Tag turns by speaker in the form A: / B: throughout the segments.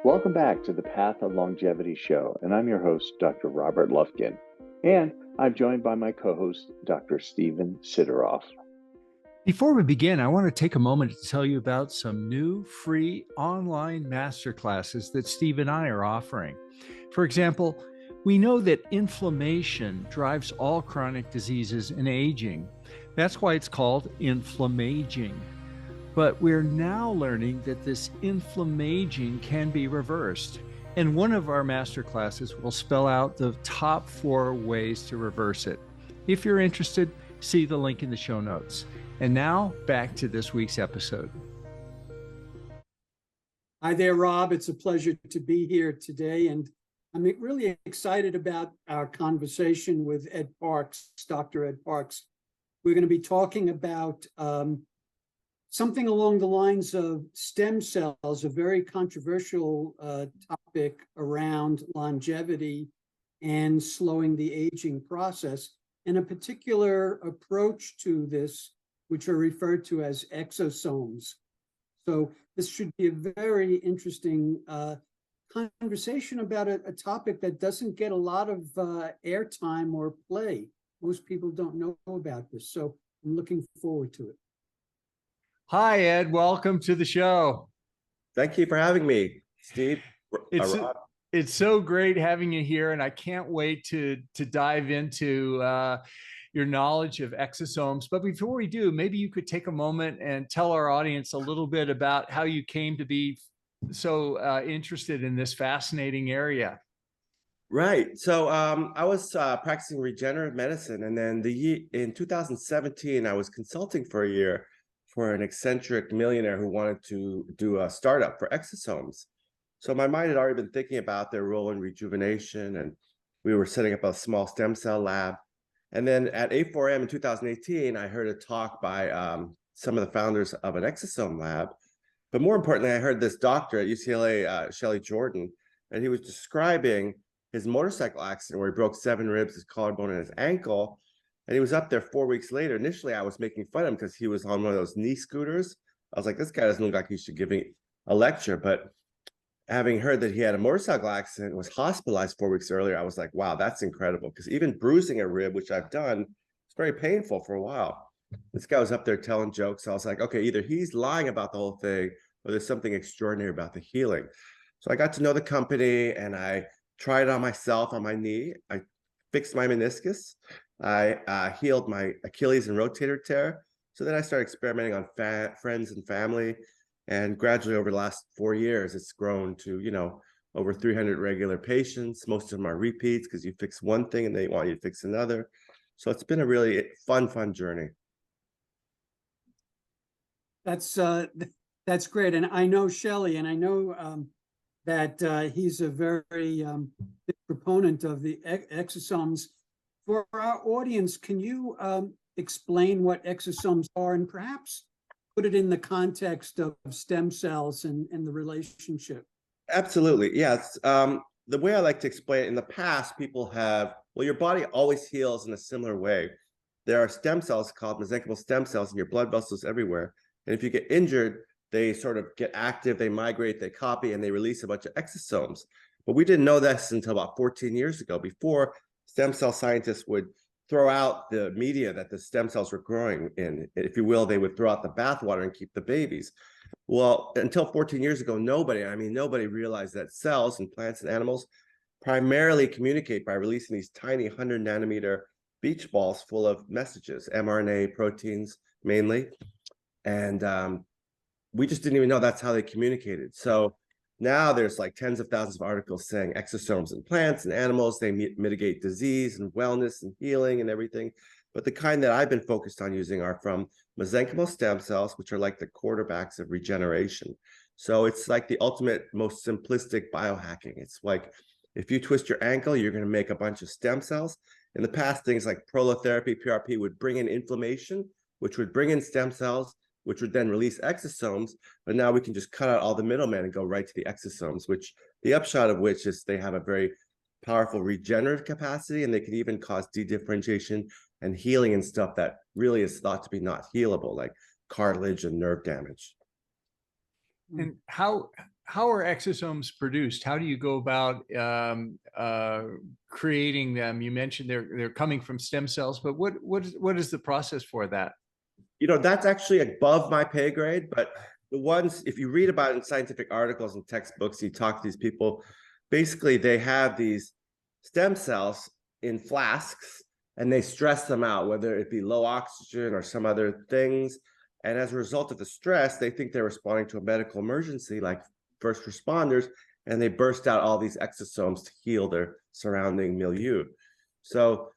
A: Welcome back to the Path of Longevity show, and I'm your host, Dr. Robert Lufkin, and I'm joined by my co-host, Dr. Steven Sidoroff.
B: Before we begin, I want to take a moment to tell you about some new free online masterclasses that Steve and I are offering. For example, we know that inflammation drives all chronic diseases and aging. That's why it's called inflammaging. But we're now learning that this inflammaging can be reversed. And one of our masterclasses will spell out the top 4 ways to reverse it. If you're interested, see the link in the show notes. And now back to this week's episode.
C: Hi there, Rob. It's a pleasure to be here today. And I'm really excited about our conversation with Ed Parks, Dr. Ed Parks. We're going to be talking about something along the lines of stem cells, a very controversial topic around longevity and slowing the aging process, and a particular approach to this, which are referred to as exosomes. So this should be a very interesting conversation about a topic that doesn't get a lot of airtime or play. Most people don't know about this, so I'm looking forward to it.
B: Hi, Ed. Welcome to the show.
D: Thank you for having me, Steve.
B: It's so great having you here, and I can't wait to dive into your knowledge of exosomes. But before we do, maybe you could take a moment and tell our audience a little bit about how you came to be so interested in this fascinating area.
D: Right. So I was practicing regenerative medicine, and then in 2017, I was consulting for a year for an eccentric millionaire who wanted to do a startup for exosomes. So my mind had already been thinking about their role in rejuvenation, and we were setting up a small stem cell lab. And then at A4M in 2018, I heard a talk by some of the founders of an exosome lab. But more importantly, I heard this doctor at UCLA, Shelley Jordan, and he was describing his motorcycle accident where he broke 7 ribs, his collarbone, and his ankle. And he was up there 4 weeks later. Initially, I was making fun of him because he was on one of those knee scooters. I was like, this guy doesn't look like he should give me a lecture. But having heard that he had a motorcycle accident and was hospitalized 4 weeks earlier, I was like, wow, that's incredible. Because even bruising a rib, which I've done, it's very painful for a while. This guy was up there telling jokes. So I was like, okay, either he's lying about the whole thing or there's something extraordinary about the healing. So I got to know the company and I tried it on myself on my knee. I fixed my meniscus. I healed my Achilles and rotator tear. So then I started experimenting on friends and family. And gradually over the last 4 years, it's grown to, over 300 regular patients. Most of them are repeats because you fix one thing and they want you to fix another. So it's been a really fun journey.
C: That's great. And I know Shelley, and I know that he's a very big proponent of the exosomes. For our audience, can you explain what exosomes are and perhaps put it in the context of stem cells and the relationship?
D: Absolutely. Yes. The way I like to explain it, in the past, people your body always heals in a similar way. There are stem cells called mesenchymal stem cells in your blood vessels everywhere. And if you get injured, they sort of get active, they migrate, they copy, and they release a bunch of exosomes. But we didn't know this until about 14 years ago. Before, stem cell scientists would throw out the media that the stem cells were growing in. If you will, they would throw out the bathwater and keep the babies. Well, until 14 years ago, nobody realized that cells in plants and animals primarily communicate by releasing these tiny 100 nanometer beach balls full of messages, mRNA, proteins mainly. And we just didn't even know that's how they communicated. So now there's like tens of thousands of articles saying exosomes in plants and animals, they mitigate disease and wellness and healing and everything. But the kind that I've been focused on using are from mesenchymal stem cells, which are like the quarterbacks of regeneration. So it's like the ultimate, most simplistic biohacking. It's like, if you twist your ankle, you're going to make a bunch of stem cells. In the past, things like prolotherapy, PRP would bring in inflammation, which would bring in stem cells, which would then release exosomes. But now we can just cut out all the middlemen and go right to the exosomes, which the upshot of which is they have a very powerful regenerative capacity, and they can even cause dedifferentiation and healing and stuff that really is thought to be not healable, like cartilage and nerve damage.
B: And how how are exosomes produced? How do you go about creating them? You mentioned they're coming from stem cells, but what is the process for that?
D: That's actually above my pay grade, but the ones, if you read about it in scientific articles and textbooks, you talk to these people, basically they have these stem cells in flasks and they stress them out, whether it be low oxygen or some other things. And as a result of the stress, they think they're responding to a medical emergency like first responders, and they burst out all these exosomes to heal their surrounding milieu. So,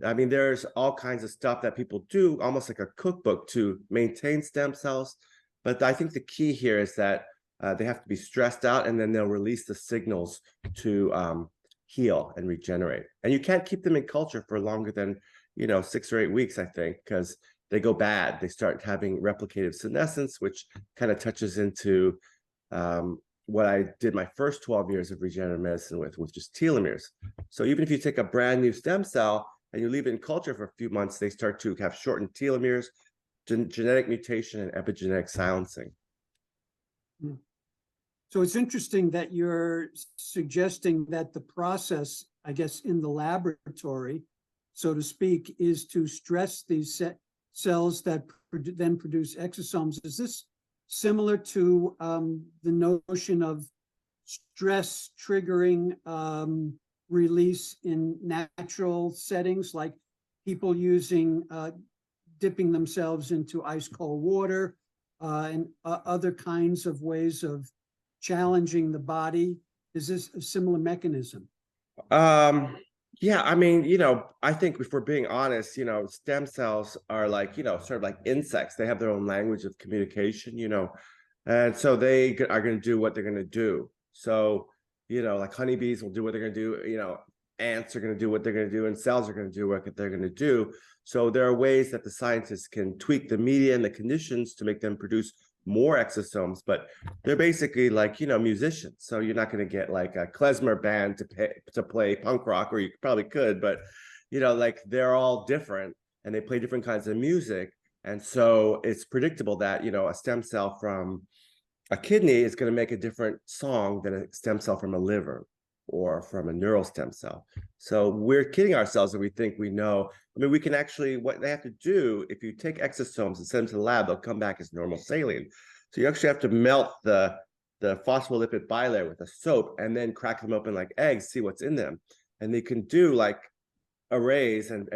D: I mean, there's all kinds of stuff that people do, almost like a cookbook to maintain stem cells. But I think the key here is that they have to be stressed out, and then they'll release the signals to heal and regenerate. And you can't keep them in culture for longer than 6 or 8 weeks, I think, because they go bad. They start having replicative senescence, which kind of touches into what I did my first 12 years of regenerative medicine with just telomeres. So even if you take a brand new stem cell and you leave it in culture for a few months, they start to have shortened telomeres, genetic mutation, and epigenetic silencing.
C: So it's interesting that you're suggesting that the process, I guess, in the laboratory, so to speak, is to stress these cells that then produce exosomes. Is this similar to the notion of stress triggering release in natural settings, like people using dipping themselves into ice cold water and other kinds of ways of challenging the body? Is this a similar mechanism?
D: Yeah, I mean, I think if we're being honest, stem cells are like, sort of like insects. They have their own language of communication, and so they are going to do what they're going to do. So, like honeybees will do what they're going to do, ants are going to do what they're going to do, and cells are going to do what they're going to do. So there are ways that the scientists can tweak the media and the conditions to make them produce more exosomes, but they're basically like, musicians. So you're not going to get like a klezmer band to play punk rock, or you probably could, but, like they're all different and they play different kinds of music. And so it's predictable that, a stem cell from a kidney is going to make a different song than a stem cell from a liver or from a neural stem cell. So we're kidding ourselves if we think we know. I mean, we can actually, what they have to do, if you take exosomes and send them to the lab, they'll come back as normal saline. So you actually have to melt the phospholipid bilayer with a soap and then crack them open like eggs, see what's in them. And they can do like arrays and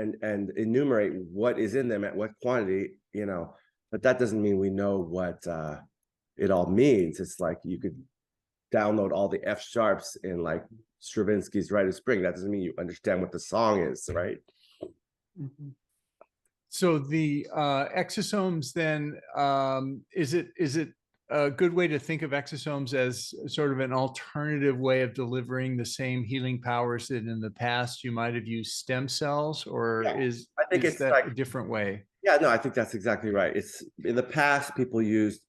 D: enumerate what is in them at what quantity, but that doesn't mean we know what it all means. It's like you could download all the F sharps in like Stravinsky's Rite of Spring. That doesn't mean you understand what the song is, right?
C: Mm-hmm.
B: So the exosomes then, is it a good way to think of exosomes as sort of an alternative way of delivering the same healing powers that in the past you might have used stem cells, or
D: I think it's
B: that
D: like
B: a different way?
D: Yeah, no, I think that's exactly right. It's in the past, people used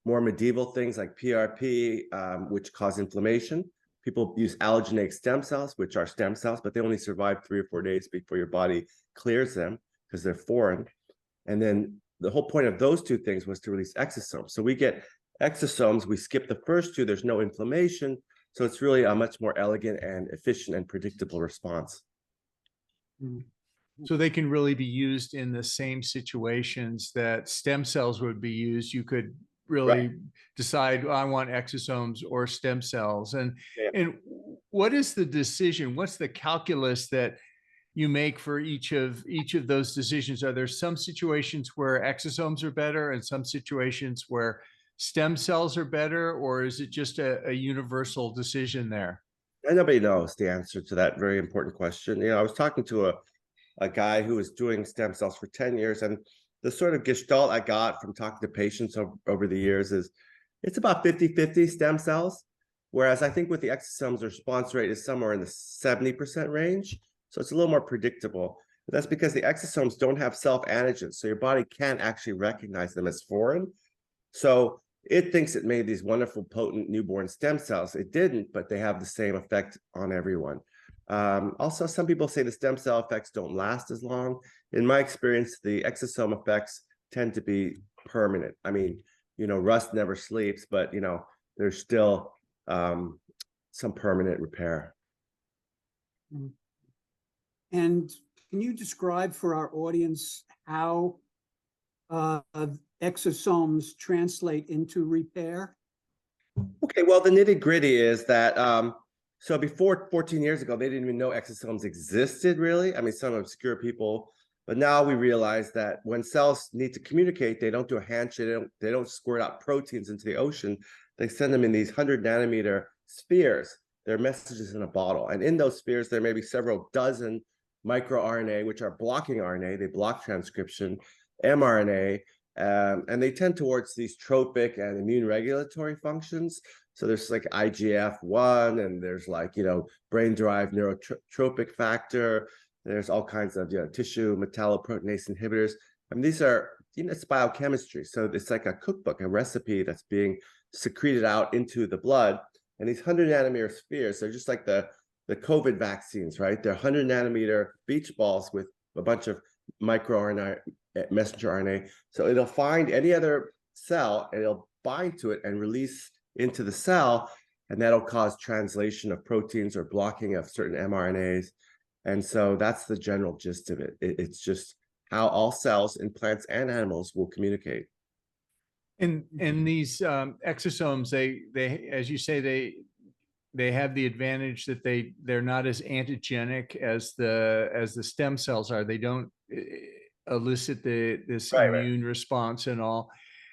D: more medieval things like PRP, which cause inflammation. People use allogeneic stem cells, which are stem cells, but they only survive 3 or 4 days before your body clears them because they're foreign. And then the whole point of those two things was to release exosomes. So we get exosomes, we skip the first two, there's no inflammation. So it's really a much more elegant and efficient and predictable response.
B: So they can really be used in the same situations that stem cells would be used. You could really decide, I want exosomes or stem cells. And what is the decision? What's the calculus that you make for each of those decisions? Are there some situations where exosomes are better and some situations where stem cells are better, or is it just a universal decision there?
D: And nobody knows the answer to that very important question. I was talking to a guy who was doing stem cells for 10 years, and the sort of gestalt I got from talking to patients over the years is it's about 50-50 stem cells, whereas I think with the exosomes, the response rate is somewhere in the 70% range. So it's a little more predictable. But that's because the exosomes don't have self-antigens, so your body can't actually recognize them as foreign. So it thinks it made these wonderful, potent newborn stem cells. It didn't, but they have the same effect on everyone. Also, some people say the stem cell effects don't last as long. In my experience, the exosome effects tend to be permanent. I mean, rust never sleeps, but, there's still some permanent repair.
C: And can you describe for our audience how exosomes translate into repair?
D: Okay, well, the nitty gritty is that so before 14 years ago, they didn't even know exosomes existed, really. I mean, some obscure people, but now we realize that when cells need to communicate, they don't do a handshake, they don't squirt out proteins into the ocean. They send them in these 100 nanometer spheres. They're messages in a bottle. And in those spheres, there may be several dozen microRNA, which are blocking RNA. They block transcription, mRNA, and they tend towards these tropic and immune regulatory functions. So there's like IGF-1, and there's like, brain-derived neurotropic factor. There's all kinds of, tissue metalloproteinase inhibitors. I mean, these are, it's biochemistry. So it's like a cookbook, a recipe that's being secreted out into the blood. And these 100 nanometer spheres, they're just like the COVID vaccines, right? They're 100 nanometer beach balls with a bunch of microRNA, messenger RNA. So it'll find any other cell, and it'll bind to it and release into the cell, and that'll cause translation of proteins or blocking of certain mRNAs. And so that's the general gist of it. It's just how all cells in plants and animals will communicate.
B: And these exosomes, they as you say, they have the advantage that they're not as antigenic as the stem cells are. They don't elicit this immune response and all.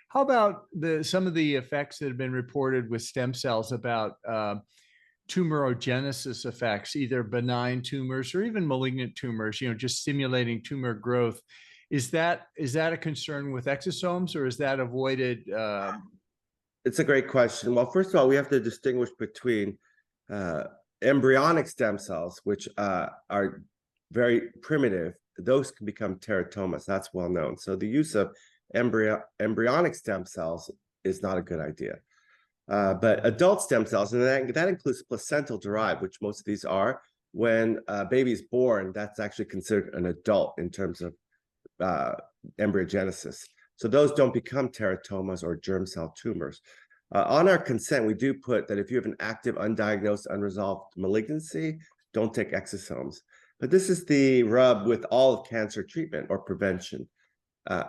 B: How about some of the effects that have been reported with stem cells about tumorigenesis effects, either benign tumors or even malignant tumors, just stimulating tumor growth? Is that a concern with exosomes, or is that avoided?
D: It's a great question. Well, first of all, we have to distinguish between embryonic stem cells, which are very primitive. Those can become teratomas. That's well known. So the use of embryonic stem cells is not a good idea. But adult stem cells, and that includes placental derived, which most of these are, when a baby is born, that's actually considered an adult in terms of embryogenesis. So those don't become teratomas or germ cell tumors. On our consent, we do put that if you have an active, undiagnosed, unresolved malignancy, don't take exosomes. But this is the rub with all of cancer treatment or prevention.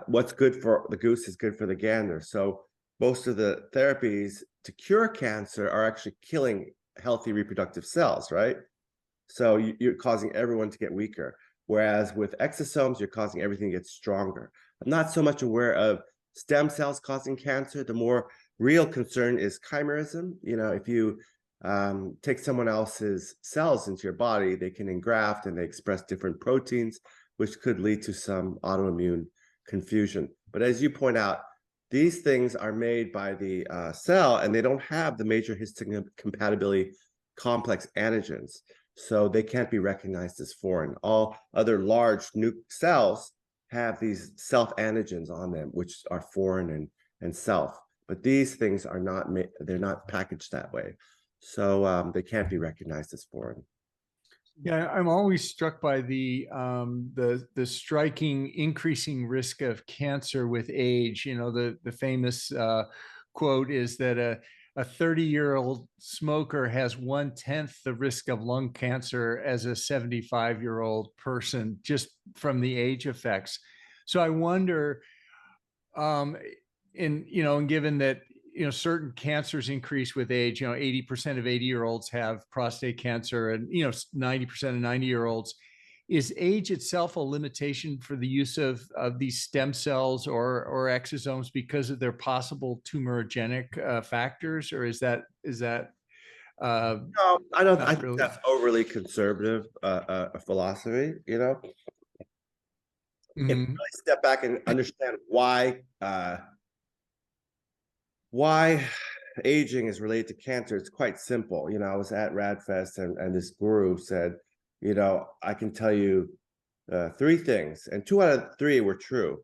D: What's good for the goose is good for the gander. So most of the therapies to cure cancer are actually killing healthy reproductive cells, right? So you're causing everyone to get weaker. Whereas with exosomes, you're causing everything to get stronger. I'm not so much aware of stem cells causing cancer. The more real concern is chimerism. If you take someone else's cells into your body, they can engraft and they express different proteins, which could lead to some autoimmune confusion. But as you point out, these things are made by the cell, and they don't have the major histocompatibility complex antigens. So they can't be recognized as foreign. All other large nuke cells have these self-antigens on them, which are foreign and self. But these things are not they're not packaged that way. So they can't be recognized as foreign.
B: Yeah, I'm always struck by the striking increasing risk of cancer with age. The famous quote is that a 30-year-old smoker has 1/10 the risk of lung cancer as a 75-year-old person, just from the age effects. So I wonder, and given that certain cancers increase with age, 80% of 80-year-olds have prostate cancer, and 90% of 90-year-olds. Is age itself a limitation for the use of these stem cells or exosomes because of their possible tumorigenic factors, or is that
D: no, I don't. I think
B: really?
D: that's overly conservative philosophy. If you really step back and understand why aging is related to cancer, it's quite simple. I was at RadFest, and this guru said, I can tell you 3 things, and 2 out of 3 were true.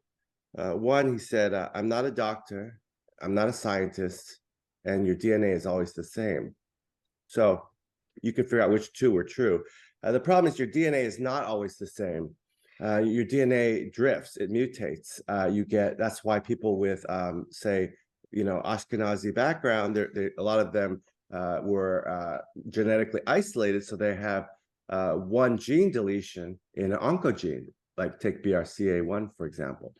D: One, he said, I'm not a doctor, I'm not a scientist, and your DNA is always the same. So you can figure out which 2 were true. The problem is your DNA is not always the same. Your DNA drifts, it mutates. That's why people with, say, Ashkenazi background, a lot of them were genetically isolated, so they have one gene deletion in an oncogene, like take BRCA1, for example.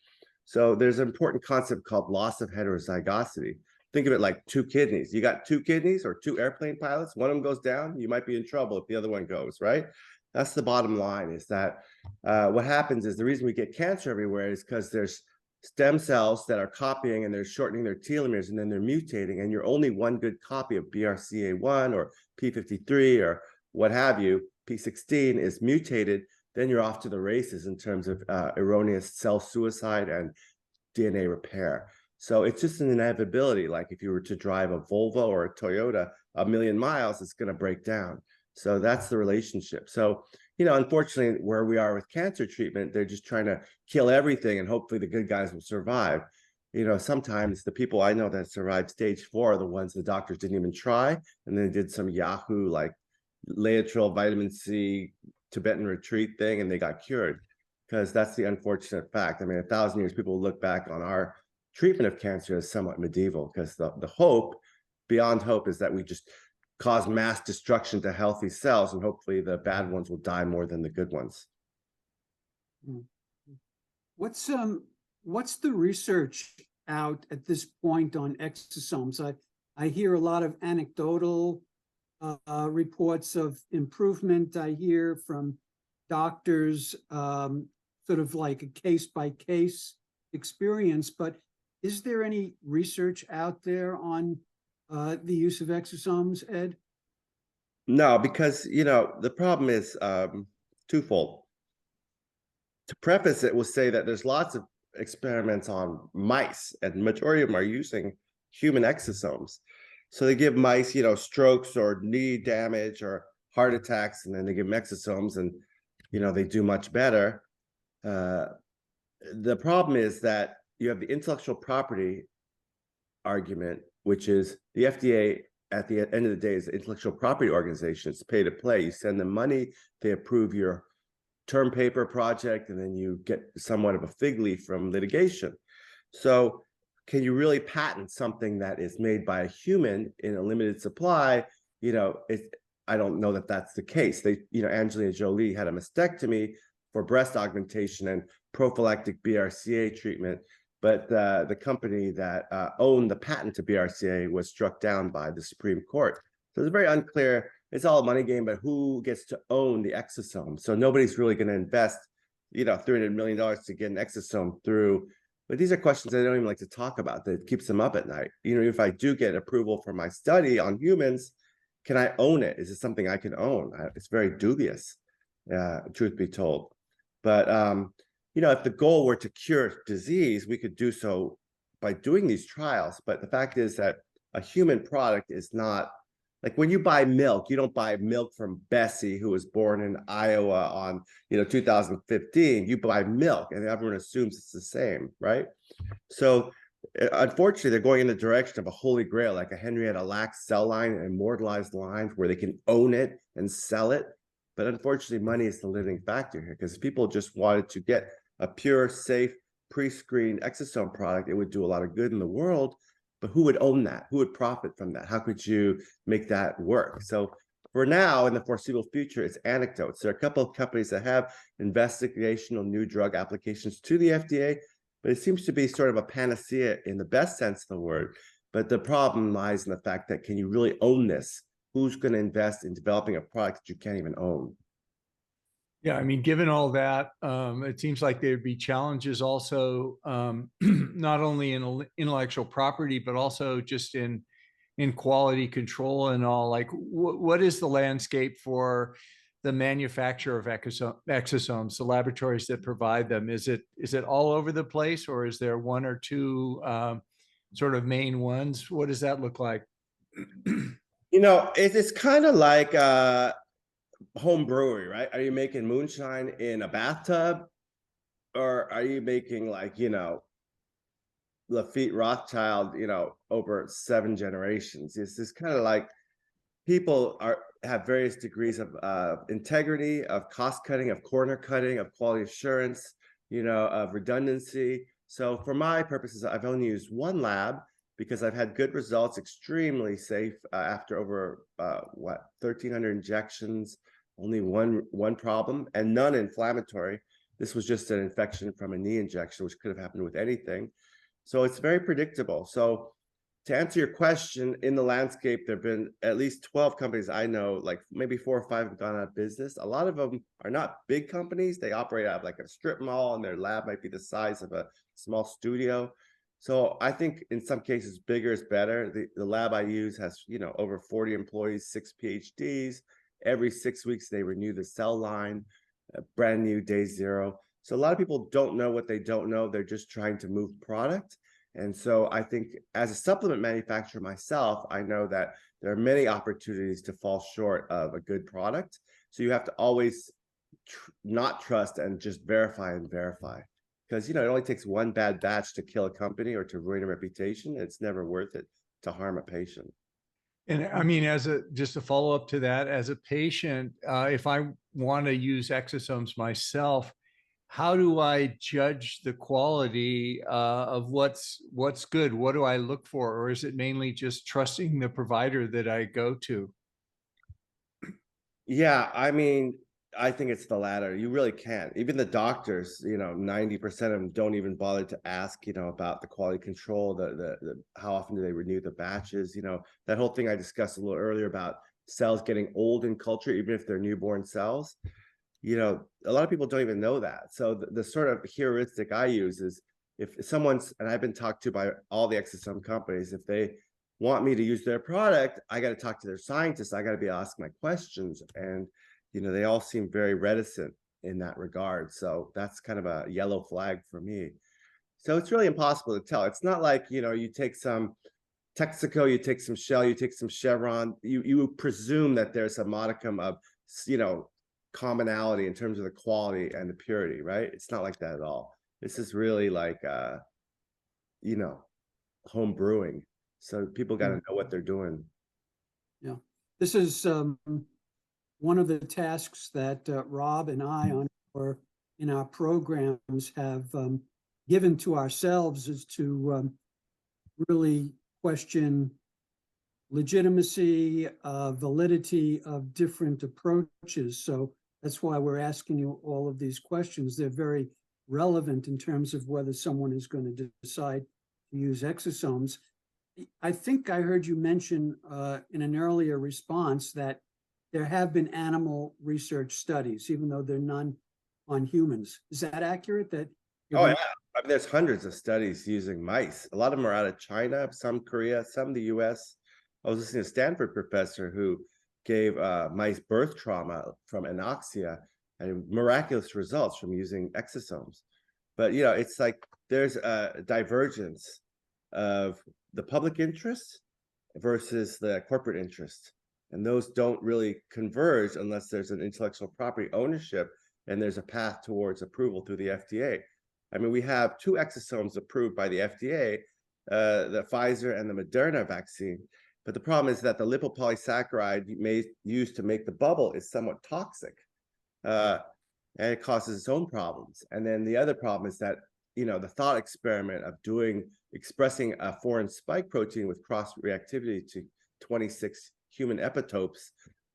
D: So there's an important concept called loss of heterozygosity. Think of it like two kidneys. You got two kidneys or two airplane pilots. One of them goes down, you might be in trouble if the other one goes, right? That's the bottom line, is that what happens is the reason we get cancer everywhere is because there's stem cells that are copying and they're shortening their telomeres and then they're mutating, and you're only one good copy of BRCA1 or P53 or what have you, P16 is mutated, then you're off to the races in terms of erroneous cell suicide and DNA repair. So it's just an inevitability. Like if you were to drive a Volvo or a Toyota a million miles, it's going to break down. So that's the relationship. So, unfortunately, where we are with cancer treatment, they're just trying to kill everything and hopefully the good guys will survive. Sometimes the people I know that survived stage 4 are the ones the doctors didn't even try. And then did some Yahoo like Laetrile, vitamin C, Tibetan retreat thing, and they got cured, because that's the unfortunate fact. I mean, 1,000 years, people look back on our treatment of cancer as somewhat medieval, because the hope, beyond hope, is that we just cause mass destruction to healthy cells, and hopefully the bad ones will die more than the good ones.
C: What's the research out at this point on exosomes? I hear a lot of anecdotal reports of improvement. I hear from doctors sort of like a case-by-case experience, but is there any research out there on the use of exosomes, Ed?
D: No, because, the problem is twofold. To preface it, we'll say that there's lots of experiments on mice, and the majority of them are using human exosomes. So they give mice, strokes or knee damage or heart attacks, and then they give them exosomes, and, they do much better. The problem is that you have the intellectual property argument, which is the FDA, at the end of the day, is the intellectual property organization. It's pay to play. You send them money, they approve your term paper project, and then you get somewhat of a fig leaf from litigation. So can you really patent something that is made by a human in a limited supply? I don't know that that's the case. Angelina Jolie had a mastectomy for breast augmentation and prophylactic BRCA treatment, but the company that owned the patent to BRCA was struck down by the Supreme Court. So it's very unclear. It's all a money game, but who gets to own the exosome? So nobody's really going to invest, $300 million to get an exosome through. But these are questions I don't even like to talk about, that keeps them up at night. If I do get approval for my study on humans, can I own it? Is it something I can own? It's very dubious, truth be told. But, if the goal were to cure disease, we could do so by doing these trials. But the fact is that a human product is not, like when you buy milk, you don't buy milk from Bessie, who was born in Iowa on, 2015. You buy milk, and everyone assumes it's the same, right? So unfortunately, they're going in the direction of a holy grail, like a Henrietta Lacks cell line, an immortalized line where they can own it and sell it. But unfortunately, money is the limiting factor here, because if people just wanted to get a pure, safe, pre-screened exosome product, it would do a lot of good in the world. But who would own that? Who would profit from that? How could you make that work? So for now, in the foreseeable future, it's anecdotes. There are a couple of companies that have investigational new drug applications to the FDA, but it seems to be sort of a panacea in the best sense of the word. But the problem lies in the fact that, can you really own this? Who's going to invest in developing a product that you can't even own?
B: Yeah, I mean, given all that, it seems like there'd be challenges also, not only in intellectual property, but also just in quality control and all. Like, what is the landscape for the manufacture of exosomes, the laboratories that provide them? Is it all over the place, or is there one or two sort of main ones? What does that look like?
D: It's kind of like home brewery, right? Are you making moonshine in a bathtub, or are you making Lafitte Rothschild, over 7 generations? It's kind of like people have various degrees of integrity, of cost cutting, of corner cutting, of quality assurance, of redundancy. So for my purposes, I've only used one lab, because I've had good results, extremely safe after over 1,300 injections, only one problem and none inflammatory. This was just an infection from a knee injection, which could have happened with anything. So it's very predictable. So to answer your question, in the landscape, there have been at least 12 companies I know, like maybe 4 or 5 have gone out of business. A lot of them are not big companies. They operate out of like a strip mall, and their lab might be the size of a small studio. So I think in some cases, bigger is better. The lab I use has, over 40 employees, 6 PhDs. Every 6 weeks, they renew the cell line, brand new day zero. So a lot of people don't know what they don't know. They're just trying to move product. And so I think as a supplement manufacturer myself, I know that there are many opportunities to fall short of a good product. So you have to always not trust and just verify and verify. Because, it only takes one bad batch to kill a company or to ruin a reputation. It's never worth it to harm a patient.
B: And I mean, just a follow up to that, as a patient, if I want to use exosomes myself, how do I judge the quality of what's good? What do I look for? Or is it mainly just trusting the provider that I go to?
D: Yeah, I mean, I think it's the latter. You really can't. Even the doctors, 90% of them don't even bother to ask, about the quality control, the how often do they renew the batches, that whole thing I discussed a little earlier about cells getting old in culture, even if they're newborn cells. A lot of people don't even know that. So the sort of heuristic I use is if someone's, and I've been talked to by all the exosome companies, if they want me to use their product, I got to talk to their scientists. I got to be able to ask my questions. And, they all seem very reticent in that regard. So that's kind of a yellow flag for me. So it's really impossible to tell. It's not like, you take some Texaco, you take some Shell, you take some Chevron, you presume that there's a modicum of, commonality in terms of the quality and the purity, right? It's not like that at all. This is really like, home brewing. So people got to know what they're doing.
C: Yeah. This is one of the tasks that Rob and I in our programs have given to ourselves, is to really question legitimacy, validity of different approaches. So that's why we're asking you all of these questions. They're very relevant in terms of whether someone is going to decide to use exosomes. I think I heard you mention in an earlier response that there have been animal research studies, even though they're none on humans. Is that accurate?
D: Yeah. I mean, there's hundreds of studies using mice. A lot of them are out of China, some Korea, some the US. I was listening to a Stanford professor who gave mice birth trauma from anoxia and miraculous results from using exosomes. But, it's like there's a divergence of the public interest versus the corporate interest. And those don't really converge unless there's an intellectual property ownership and there's a path towards approval through the FDA. I mean, we have 2 exosomes approved by the FDA, the Pfizer and the Moderna vaccine. But the problem is that the lipopolysaccharide used to make the bubble is somewhat toxic, and it causes its own problems. And then the other problem is that, the thought experiment of expressing a foreign spike protein with cross-reactivity to 26 human epitopes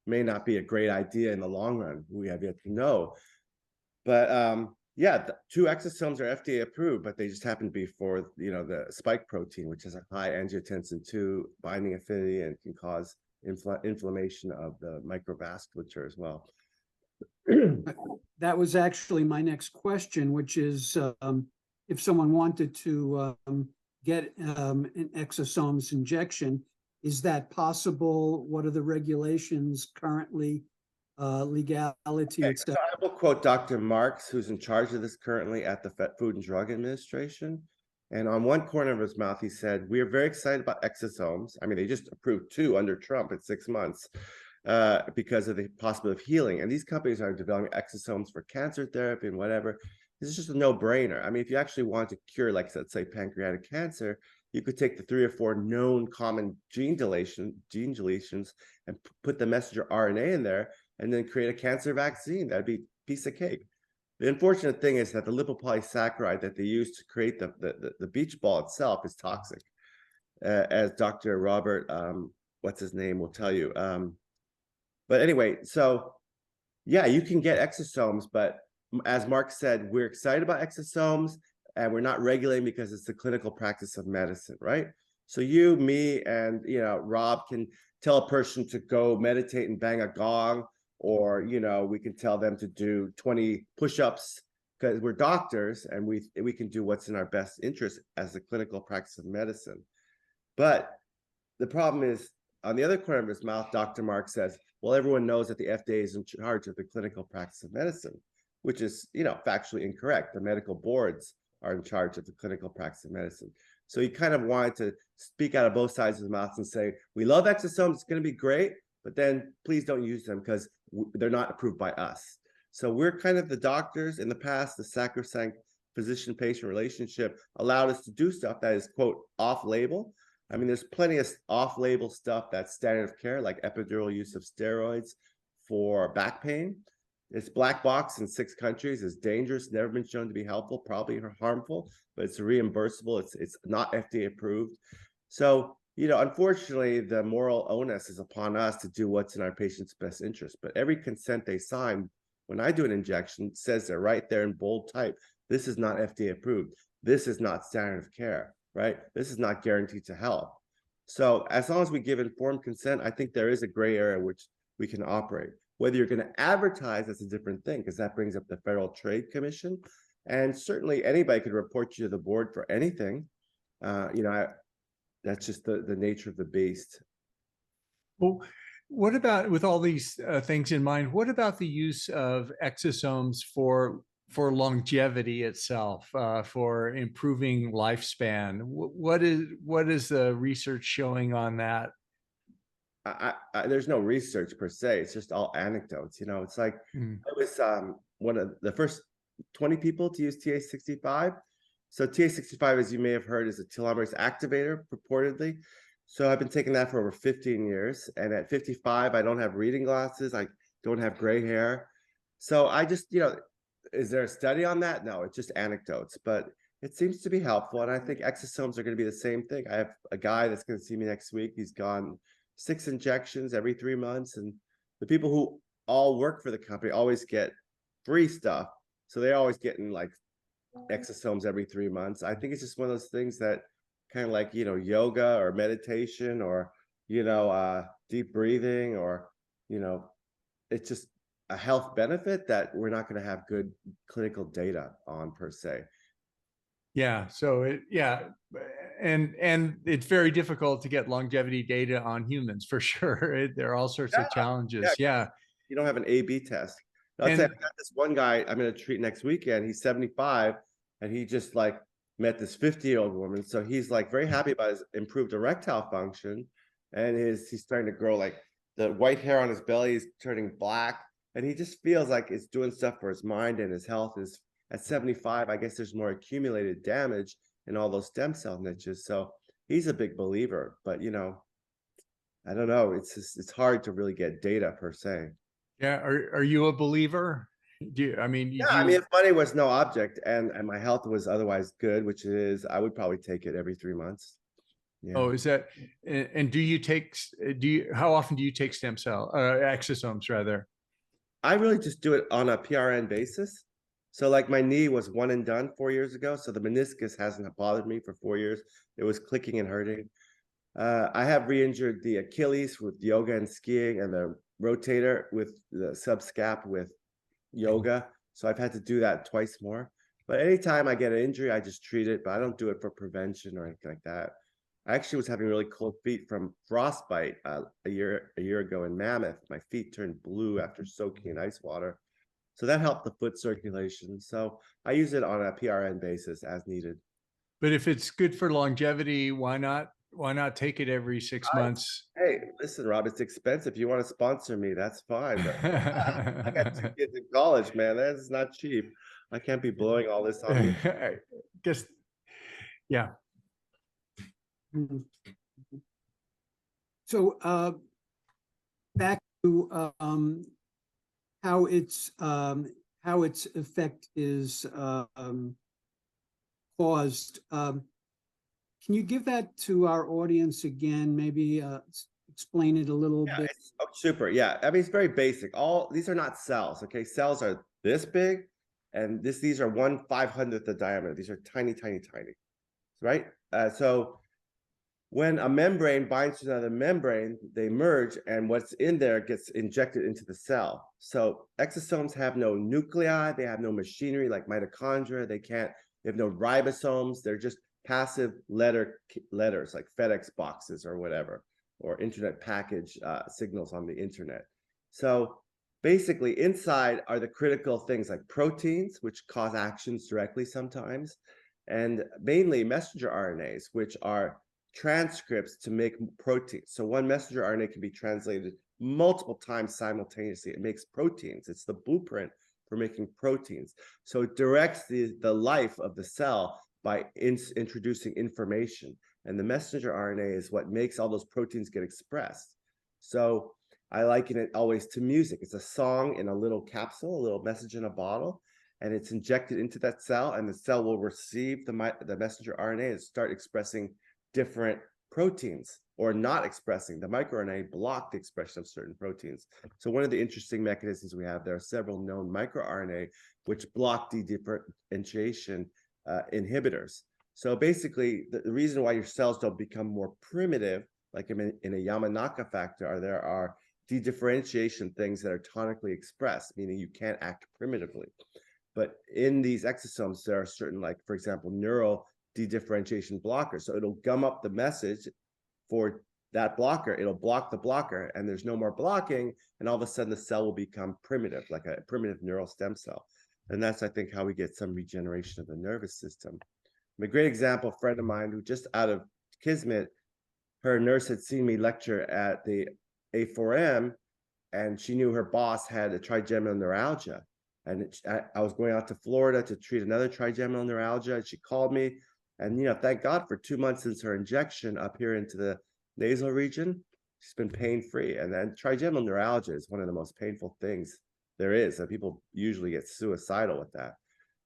D: may not be a great idea in the long run. We have yet to know. But yeah, the 2 exosomes are FDA approved, but they just happen to be for, the spike protein, which has a high angiotensin II binding affinity and can cause inflammation of the microvasculature as well.
C: That was actually my next question, which is if someone wanted to get an exosomes injection, is that possible? What are the regulations currently? Legality, etc.
D: I will quote Dr. Marks, who's in charge of this currently at the Food and Drug Administration. And on one corner of his mouth, he said, "We are very excited about exosomes." I mean, they just approved 2 under Trump at 6 months because of the possibility of healing. And these companies are developing exosomes for cancer therapy and whatever. This is just a no-brainer. I mean, if you actually want to cure, like, let's say, pancreatic cancer, you could take the 3 or 4 known common gene deletions and put the messenger RNA in there, and then create a cancer vaccine. That'd be a piece of cake. The unfortunate thing is that the lipopolysaccharide that they use to create the beach ball itself is toxic. as Dr. Robert, what's his name, will tell you. But anyway, so yeah, you can get exosomes, but as Mark said, we're excited about exosomes and we're not regulating because it's the clinical practice of medicine, right? So you, me, and Rob can tell a person to go meditate and bang a gong, or we can tell them to do 20 push-ups because we're doctors and we can do what's in our best interest as the clinical practice of medicine. But the problem is, on the other corner of his mouth, Dr. Mark says, well, everyone knows that the FDA is in charge of the clinical practice of medicine, which is, factually incorrect. The medical boards are in charge of the clinical practice of medicine. So he kind of wanted to speak out of both sides of his mouth and say, we love exosomes, it's going to be great, but then please don't use them because they're not approved by us. So we're kind of the doctors. In the past, the sacrosanct physician-patient relationship allowed us to do stuff that is, quote, off-label. I mean, there's plenty of off-label stuff that's standard of care, like epidural use of steroids for back pain. It's black box in 6 countries. It's dangerous, never been shown to be helpful, probably harmful, but it's reimbursable. It's not FDA approved. So, unfortunately, the moral onus is upon us to do what's in our patient's best interest. But every consent they sign, when I do an injection, says they're right there in bold type, this is not FDA approved. This is not standard of care, right? This is not guaranteed to help. So as long as we give informed consent, I think there is a gray area which we can operate. Whether you're going to advertise, that's a different thing, because that brings up the Federal Trade Commission. And certainly anybody could report you to the board for anything. That's just the nature of the beast.
B: Well, what about, with all these things in mind, what about the use of exosomes for longevity itself, for improving lifespan? What is the research showing on that?
D: There's no research per se. It's just all anecdotes. It's like I was one of the first 20 people to use TA65. So TA65, as you may have heard, is a telomerase activator, purportedly. So I've been taking that for over 15 years. And at 55, I don't have reading glasses. I don't have gray hair. So I just, is there a study on that? No, it's just anecdotes. But it seems to be helpful. And I think exosomes are going to be the same thing. I have a guy that's going to see me next week. He's gone 6 injections every 3 months. And the people who all work for the company always get free stuff. So they're always getting like exosomes every 3 months. I think it's just one of those things that kind of like, yoga or meditation or, deep breathing or, it's just a health benefit that we're not going to have good clinical data on per se.
B: Yeah. So and it's very difficult to get longevity data on humans for sure. There are all sorts of challenges. Yeah.
D: You don't have an A/B test. I'll tell you, I got this one guy I'm going to treat next weekend. He's 75 and he just like met this 50-year-old woman. So he's like very happy about his improved erectile function. And he's starting to grow, like the white hair on his belly is turning black. And he just feels like it's doing stuff for his mind and his health. Is at 75, I guess there's more accumulated damage in all those stem cell niches. So he's a big believer, but I don't know. It's hard to really get data per se.
B: Yeah. Are you a believer? I mean,
D: if money was no object and my health was otherwise good, which it is, I would probably take it every 3 months. Yeah.
B: Oh, is that, and how often do you take stem cell, exosomes rather?
D: I really just do it on a PRN basis. So like my knee was one and done 4 years ago. So the meniscus hasn't bothered me for 4 years. It was clicking and hurting. I have re-injured the Achilles with yoga and skiing and the rotator with the subscap with yoga. So I've had to do that twice more. But anytime I get an injury, I just treat it, but I don't do it for prevention or anything like that. I actually was having really cold feet from frostbite a year ago in Mammoth. My feet turned blue after soaking in ice water. So that helped the foot circulation. So I use it on a PRN basis as needed.
B: But if it's good for longevity, why not take it every 6 months?
D: Hey, listen, Rob, it's expensive. If you want to sponsor me, that's fine. But I got 2 kids in college, man. That's not cheap. I can't be blowing all this on you.
B: I guess, yeah.
C: So back to how its effect is caused. Can you give that to our audience again? Maybe explain it a little bit.
D: Super. Yeah, I mean, it's very basic. All these are not cells. Okay, cells are this big, and these are 1/500th the diameter. These are tiny, tiny, tiny, right? So when a membrane binds to another membrane, they merge, and what's in there gets injected into the cell. So exosomes have no nuclei, they have no machinery like mitochondria. They have no ribosomes. They're just passive letters like FedEx boxes or whatever, or internet package signals on the internet. So basically, inside are the critical things like proteins, which cause actions directly sometimes, and mainly messenger RNAs, which are transcripts to make proteins. So one messenger RNA can be translated multiple times simultaneously. It makes proteins. It's the blueprint for making proteins. So it directs the life of the cell by introducing information. And the messenger RNA is what makes all those proteins get expressed. So I liken it always to music. It's a song in a little capsule, a little message in a bottle, and it's injected into that cell, and the cell will receive the messenger RNA and start expressing different proteins, or not expressing. The microRNA block the expression of certain proteins. So one of the interesting mechanisms we have, there are several known microRNA which block dedifferentiation inhibitors. So basically, the reason why your cells don't become more primitive, like in a Yamanaka factor, there are dedifferentiation things that are tonically expressed, meaning you can't act primitively. But in these exosomes, there are certain, like, for example, neural dedifferentiation blockers. So it'll gum up the message for that blocker. It'll block the blocker, and there's no more blocking. And all of a sudden, the cell will become primitive, like a primitive neural stem cell. And that's, I think, how we get some regeneration of the nervous system. A great example, a friend of mine who just out of Kismet, her nurse had seen me lecture at the A4M, and she knew her boss had a trigeminal neuralgia. And I was going out to Florida to treat another trigeminal neuralgia, and she called me. And, thank God for 2 months since her injection up here into the nasal region, she's been pain-free. And then trigeminal neuralgia is one of the most painful things there is. And people usually get suicidal with that.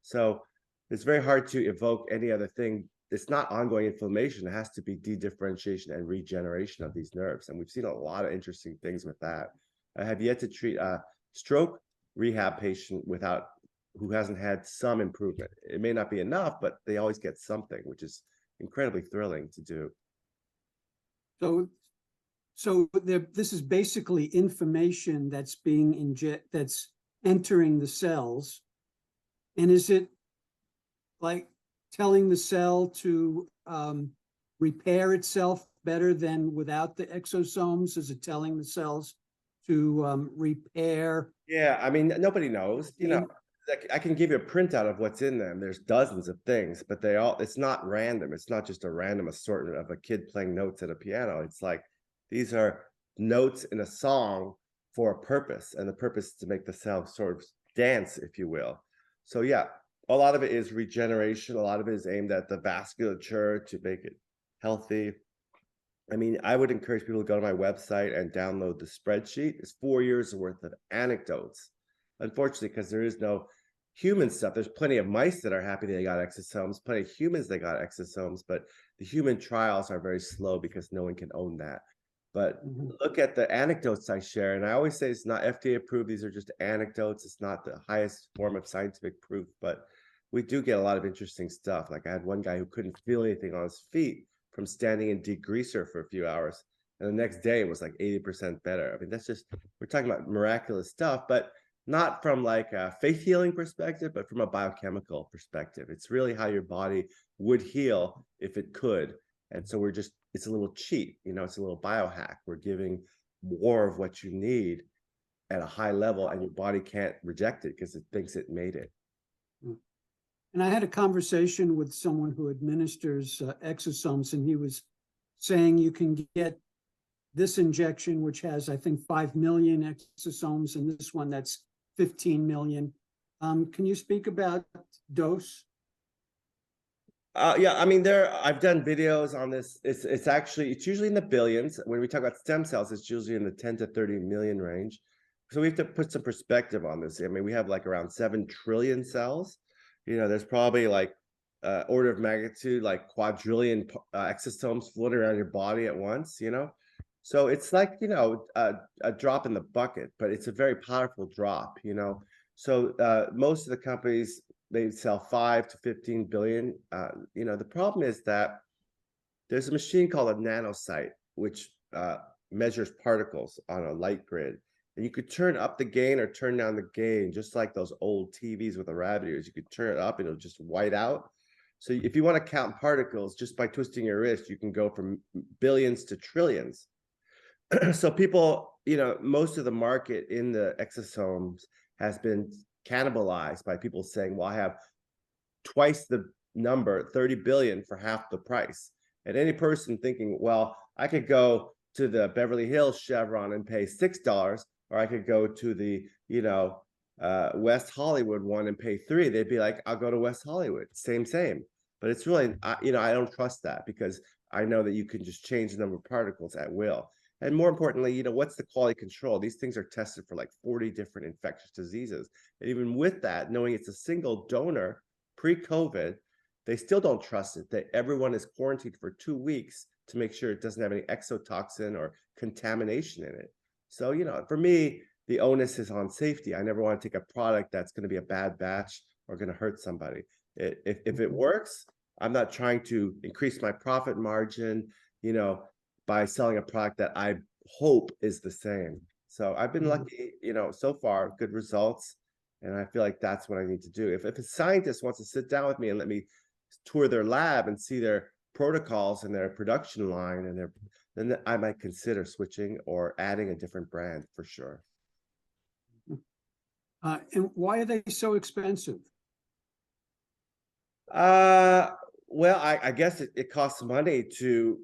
D: So it's very hard to evoke any other thing. It's not ongoing inflammation. It has to be dedifferentiation and regeneration of these nerves. And we've seen a lot of interesting things with that. I have yet to treat a stroke rehab patient who hasn't had some improvement. It may not be enough, but they always get something, which is incredibly thrilling to do.
C: So this is basically information that's that's entering the cells. And is it like telling the cell to repair itself better than without the exosomes? Is it telling the cells to repair?
D: Yeah, I mean, nobody knows. I can give you a printout of what's in them. There's dozens of things, but it's not random. It's not just a random assortment of a kid playing notes at a piano. It's like these are notes in a song for a purpose, and the purpose is to make the cell sort of dance, if you will. So yeah, a lot of it is regeneration. A lot of it is aimed at the vasculature to make it healthy. I mean, I would encourage people to go to my website and download the spreadsheet. It's 4 years worth of anecdotes. Unfortunately, because there is no human stuff. There's plenty of mice that are happy they got exosomes, plenty of humans that got exosomes, but the human trials are very slow because no one can own that. But look at the anecdotes I share, and I always say it's not FDA approved. These are just anecdotes. It's not the highest form of scientific proof, but we do get a lot of interesting stuff. Like I had one guy who couldn't feel anything on his feet from standing in degreaser for a few hours, and the next day it was like 80% better. I mean, that's just, we're talking about miraculous stuff, but not from like a faith healing perspective, but from a biochemical perspective. It's really how your body would heal if it could. And so it's a little cheat, it's a little biohack. We're giving more of what you need at a high level, and your body can't reject it because it thinks it made it.
C: And I had a conversation with someone who administers exosomes, and he was saying you can get this injection, which has, I think, 5 million exosomes, and this one that's 15 million. Can you speak about dose?
D: Yeah, I mean, I've done videos on this. It's usually in the billions. When we talk about stem cells, it's usually in the 10 to 30 million range. So we have to put some perspective on this. I mean, we have like around 7 trillion cells. There's probably like order of magnitude, like quadrillion exosomes floating around your body at once, So it's like, a drop in the bucket, but it's a very powerful drop, So most of the companies, they sell 5 to 15 billion. The problem is that there's a machine called a nanosite, which measures particles on a light grid. And you could turn up the gain or turn down the gain, just like those old TVs with the rabbit ears. You could turn it up and it'll just white out. So if you want to count particles, just by twisting your wrist, you can go from billions to trillions. So people, most of the market in the exosomes has been cannibalized by people saying, well, I have twice the number, 30 billion for half the price. And any person thinking, well, I could go to the Beverly Hills Chevron and pay $6, or I could go to the, West Hollywood one and pay $3, they'd be like, I'll go to West Hollywood. Same. But it's really, I don't trust that, because I know that you can just change the number of particles at will. And more importantly, what's the quality control? These things are tested for like 40 different infectious diseases. And even with that, knowing it's a single donor pre-COVID, they still don't trust it, that everyone is quarantined for 2 weeks to make sure it doesn't have any exotoxin or contamination in it. So, for me, the onus is on safety. I never want to take a product that's going to be a bad batch or going to hurt somebody. If it works, I'm not trying to increase my profit margin, by selling a product that I hope is the same. So I've been lucky, so far, good results. And I feel like that's what I need to do. If a scientist wants to sit down with me and let me tour their lab and see their protocols and their production line, and then I might consider switching or adding a different brand for sure.
C: And why are they so expensive?
D: Well, I guess it costs money to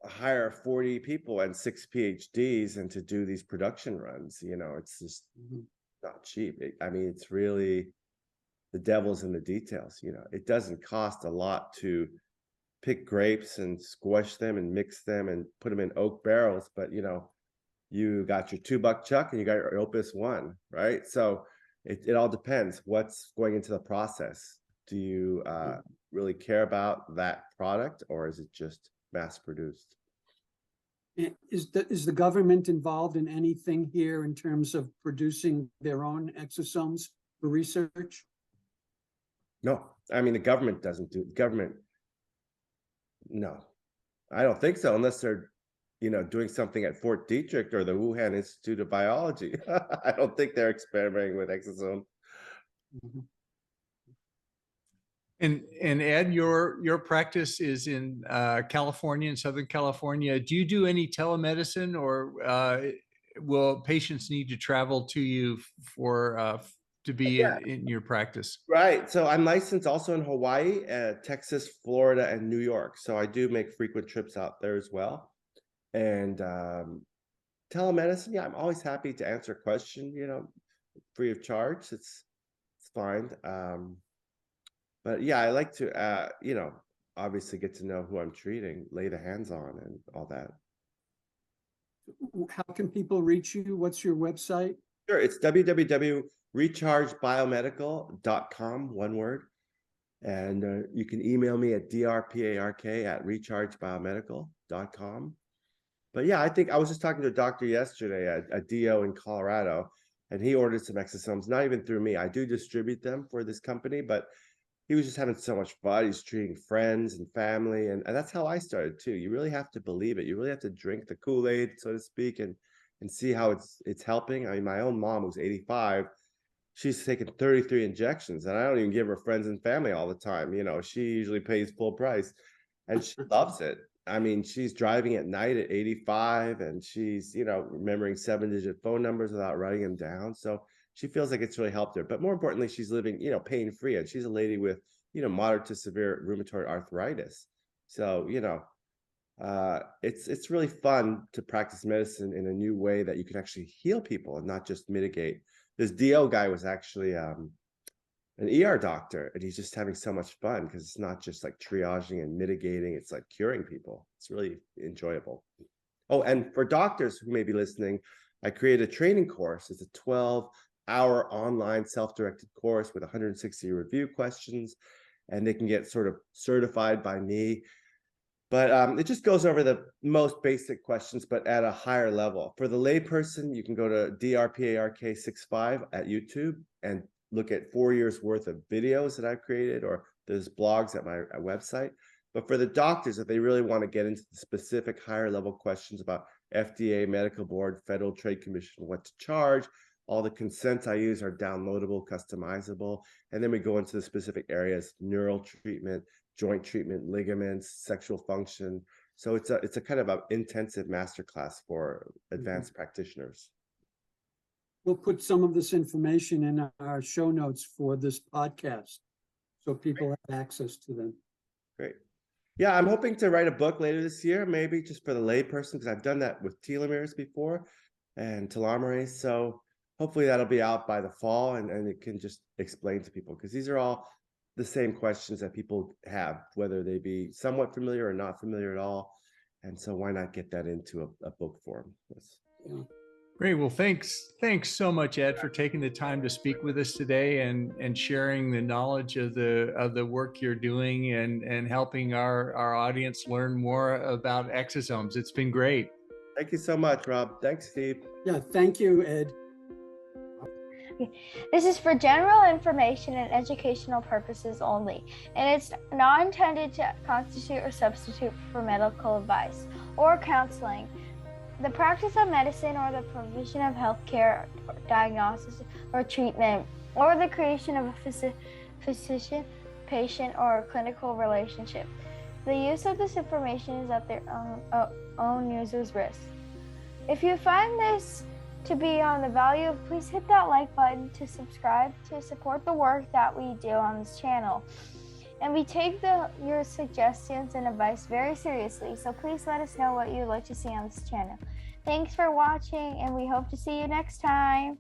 D: hire 40 people and 6 PhDs and to do these production runs. It's just not cheap. It's really, the devil's in the details. It doesn't cost a lot to pick grapes and squash them and mix them and put them in oak barrels, but you got your $2 chuck and you got your Opus One, right? So it all depends what's going into the process. Do you really care about that product, or is it just mass produced?
C: Is the government involved in anything here in terms of producing their own exosomes for research?
D: No, the government doesn't do government. No, I don't think so, unless they're, doing something at Fort Detrick or the Wuhan Institute of Biology. I don't think they're experimenting with exosomes.
B: And Ed, your practice is in California, in Southern California. Do you do any telemedicine, or will patients need to travel to you for to be in your practice?
D: Right. So I'm licensed also in Hawaii, Texas, Florida, and New York. So I do make frequent trips out there as well. And telemedicine, yeah, I'm always happy to answer a question, free of charge. It's fine. But yeah, I like to, obviously get to know who I'm treating, lay the hands on, and all that.
C: How can people reach you? What's your website?
D: Sure, it's www.rechargebiomedical.com, one word. And you can email me at drpark@rechargebiomedical.com. But yeah, I think I was just talking to a doctor yesterday, a DO in Colorado, and he ordered some exosomes, not even through me. I do distribute them for this company, but he was just having so much fun. He's treating friends and family. And that's how I started too. You really have to believe it. You really have to drink the Kool-Aid, so to speak, and see how it's helping. My own mom, who's 85, she's taken 33 injections, and I don't even give her friends and family all the time. She usually pays full price, and she loves it. She's driving at night at 85, and she's, remembering 7-digit phone numbers without writing them down. So she feels like it's really helped her. But more importantly, she's living, pain-free, and she's a lady with, moderate to severe rheumatoid arthritis. So, it's really fun to practice medicine in a new way that you can actually heal people and not just mitigate. This DO guy was actually an ER doctor, and he's just having so much fun because it's not just like triaging and mitigating, it's like curing people. It's really enjoyable. Oh, and for doctors who may be listening, I created a training course. It's a 12-hour online self-directed course with 160 review questions. and they can get sort of certified by me. But it just goes over the most basic questions, but at a higher level. For the layperson, you can go to drpark65 at YouTube and look at 4 years worth of videos that I've created, or there's blogs at my website. But for the doctors, if they really want to get into the specific higher level questions about FDA, medical board, Federal Trade Commission, what to charge, all the consents I use are downloadable, customizable. And then we go into the specific areas: neural treatment, joint treatment, ligaments, sexual function. So it's a kind of an intensive masterclass for advanced practitioners.
C: We'll put some of this information in our show notes for this podcast, so people have access to them.
D: Great. Yeah, I'm hoping to write a book later this year, maybe just for the layperson, because I've done that with telomeres before and telomerase. So hopefully that'll be out by the fall, and it can just explain to people, because these are all the same questions that people have, whether they be somewhat familiar or not familiar at all. And so why not get that into a book form?
C: Yeah.
B: Great. Well, thanks so much, Ed, for taking the time to speak with us today and sharing the knowledge of the work you're doing and helping our audience learn more about exosomes. It's been great.
D: Thank you so much, Rob. Thanks, Steve.
C: Yeah, thank you, Ed.
E: This is for general information and educational purposes only, and it's not intended to constitute or substitute for medical advice or counseling, the practice of medicine, or the provision of healthcare, diagnosis, or treatment, or the creation of a physician-patient or clinical relationship. The use of this information is at their own user's risk. If you find this to be on the value, please hit that like button to subscribe to support the work that we do on this channel. And we take your suggestions and advice very seriously, so please let us know what you'd like to see on this channel. Thanks for watching, and we hope to see you next time.